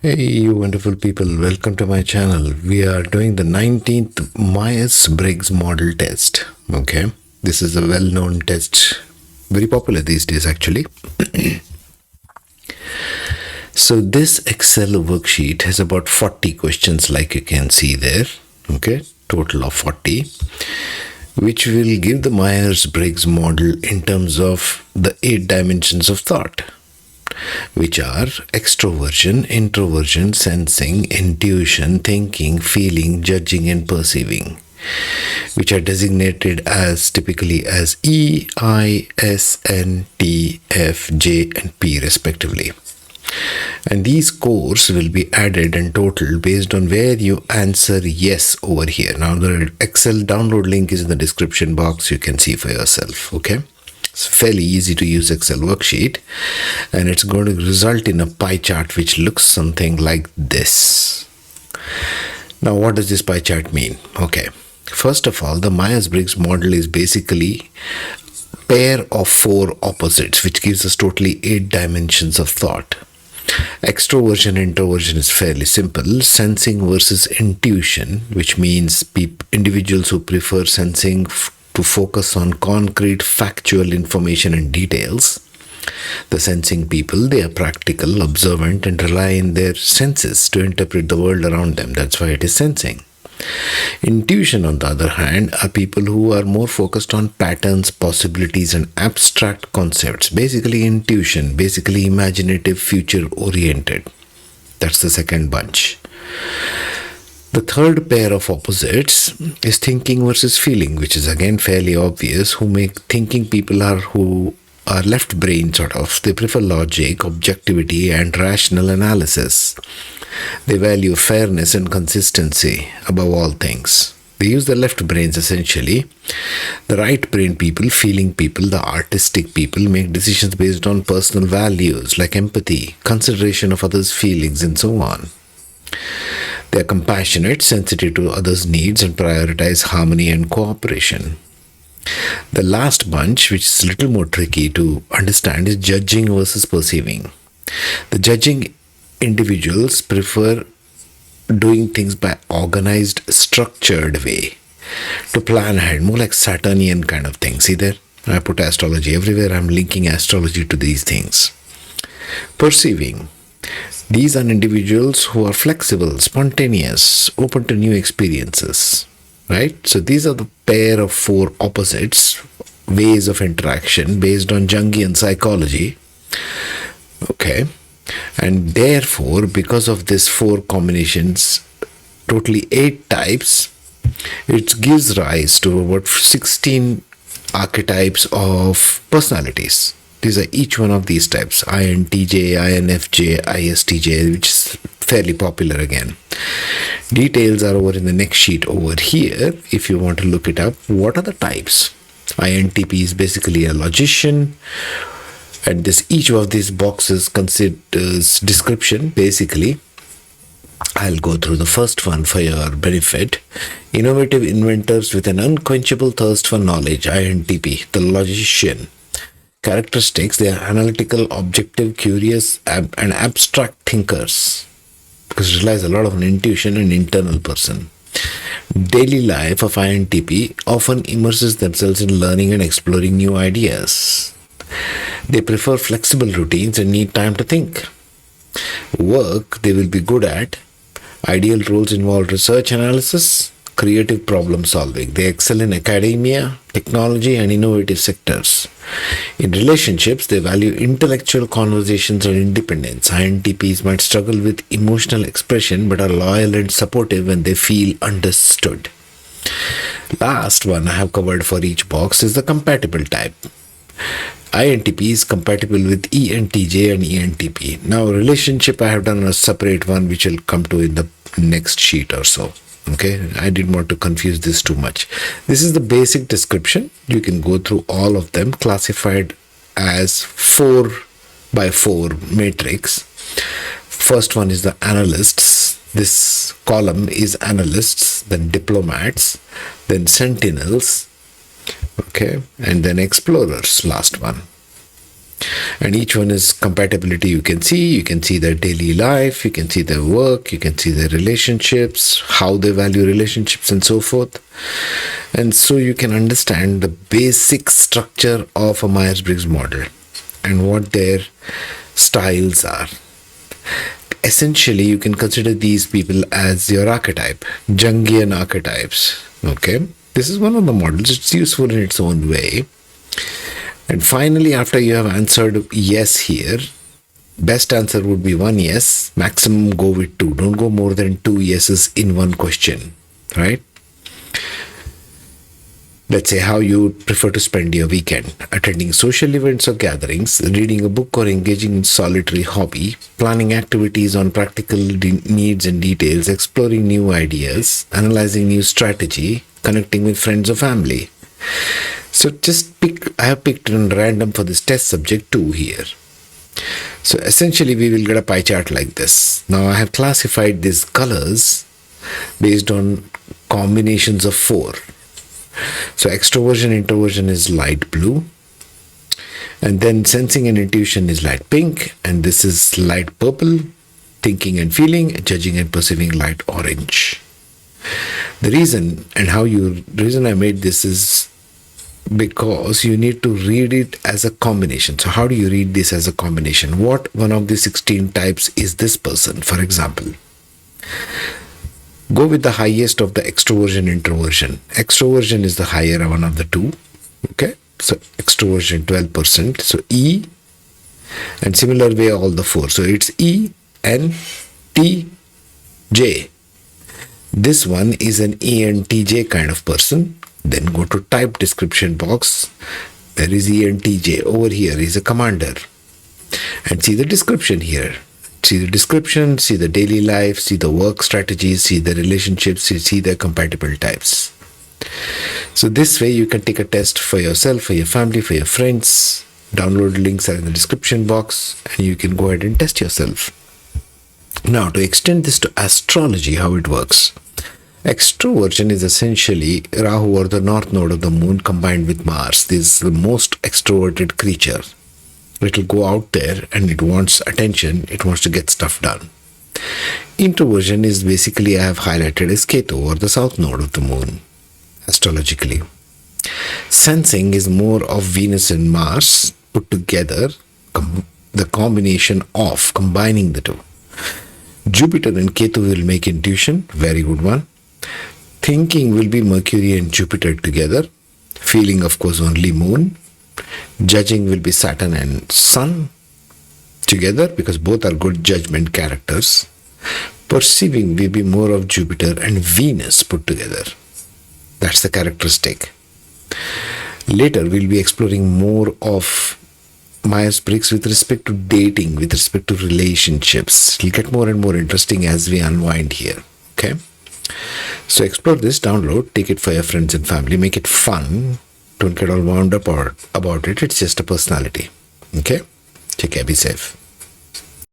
Hey, you wonderful people, welcome to my channel. We are doing the 19th Myers-Briggs model test. Okay, this is a well known test, very popular these days actually. So, this Excel worksheet has about 40 questions, like you can see there. Okay, total of 40, which will give the Myers-Briggs model in terms of the 8 dimensions of thought, which are extroversion, introversion, sensing, intuition, thinking, feeling, judging, and perceiving, which are designated as typically as E, I, S, N, T, F, J, and P respectively. And these scores will be added and totaled based on where you answer yes over here. Now the Excel download link is in the description box. You can see for yourself. Okay. It's fairly easy to use Excel worksheet, and it's going to result in a pie chart which looks something like this. Now, what does this pie chart mean? Okay, first of all, the Myers-Briggs model is basically a pair of 4 opposites, which gives us totally 8 dimensions of thought. Extroversion, introversion is fairly simple. Sensing versus intuition, which means individuals who prefer sensing to focus on concrete factual information and details. The sensing people, they are practical, observant, and rely on their senses to interpret the world around them. That's why it is sensing. Intuition, on the other hand, are people who are more focused on patterns, possibilities, and abstract concepts. Basically intuition, basically imaginative, future oriented. That's the second bunch. The third pair of opposites is thinking versus feeling, which is again fairly obvious. Thinking people who are left brain sort of. They prefer logic, objectivity, and rational analysis. They value fairness and consistency above all things. They use the left brains essentially. The right brain people, feeling people, the artistic people make decisions based on personal values like empathy, consideration of others' feelings, and so on. They are compassionate, sensitive to others' needs, and prioritize harmony and cooperation. The last bunch, which is a little more tricky to understand, is judging versus perceiving. The judging individuals prefer doing things by organized, structured way, to plan ahead, more like Saturnian kind of thing. See there? I put astrology everywhere. I'm linking astrology to these things. Perceiving. These are individuals who are flexible, spontaneous, open to new experiences, right? So these are the pair of 4 opposites, ways of interaction based on Jungian psychology. Okay. And therefore, because of these 4 combinations, totally 8 types, it gives rise to about 16 archetypes of personalities. These are each one of these types: INTJ, INFJ, ISTJ, which is fairly popular again. Details are over in the next sheet over here if you want to look it up. What are the types? INTP is basically a logician, and each of these boxes considers description basically. I'll go through the first one for your benefit. Innovative inventors with an unquenchable thirst for knowledge, INTP, the logician. Characteristics: they are analytical, objective, curious, and abstract thinkers, because it relies a lot on intuition and internal person. Daily life of INTP often immerses themselves in learning and exploring new ideas. They prefer flexible routines and need time to think. Work they will be good at. Ideal roles involve research analysis, creative problem solving. They excel in academia, technology, and innovative sectors. In relationships, they value intellectual conversations and independence. INTPs might struggle with emotional expression but are loyal and supportive when they feel understood. Last one I have covered for each box is the compatible type. INTP is compatible with ENTJ and ENTP. Now, relationship I have done a separate one which will come to in the next sheet or so. Okay, I didn't want to confuse this too much. This is the basic description. You can go through all of them, classified as 4 by 4 matrix. First one is the Analysts. This column is Analysts, then Diplomats, then Sentinels, okay, and then Explorers, last one. And each one is compatibility. You can see their daily life, you can see their work, you can see their relationships, how they value relationships, and so forth. And so you can understand the basic structure of a Myers-Briggs model and what their styles are. Essentially, you can consider these people as your archetype, Jungian archetypes. Okay, this is one of the models. It's useful in its own way. And finally, after you have answered yes here, best answer would be one yes, maximum go with two. Don't go more than two yeses in one question, right? Let's say how you prefer to spend your weekend: attending social events or gatherings, reading a book or engaging in solitary hobby, planning activities on practical needs and details, exploring new ideas, analyzing new strategy, connecting with friends or family. So just pick, I have picked in random for this test subject 2 here. So essentially we will get a pie chart like this. Now I have classified these colors based on combinations of 4. So extroversion, introversion is light blue, and then sensing and intuition is light pink, and this is light purple, thinking and feeling, judging and perceiving light orange. The reason I made this is because you need to read it as a combination. So how do you read this as a combination? What one of the 16 types is this person, for example? Go with the highest of the extroversion, introversion. Extroversion is the higher one of the two. Okay, so extroversion 12%. So E, and similar way all the 4. So it's E, N, T, J. This one is an ENTJ kind of person. Then go to type description box. There is ENTJ. Over here is a commander. And see the description here. See the description, see the daily life, see the work strategies, see the relationships, see the compatible types. So this way you can take a test for yourself, for your family, for your friends. Download links are in the description box and you can go ahead and test yourself. Now to extend this to astrology, how it works. Extroversion is essentially Rahu, or the north node of the moon, combined with Mars. This is the most extroverted creature. It will go out there and it wants attention, it wants to get stuff done. Introversion is basically, I have highlighted as Ketu, or the south node of the moon, astrologically. Sensing is more of Venus and Mars put together, the combination of combining the two. Jupiter and Ketu will make intuition, very good one. Thinking will be Mercury and Jupiter together. Feeling, of course, only moon. Judging will be Saturn and Sun together, because both are good judgment characters. Perceiving will be more of Jupiter and Venus put together. That's the characteristic. Later we'll be exploring more of Myers-Briggs with respect to dating, with respect to relationships. It'll get more and more interesting as we unwind here. Okay? So explore this, download, take it for your friends and family, make it fun. Don't get all wound up about it. It's just a personality. Okay? Take care, be safe.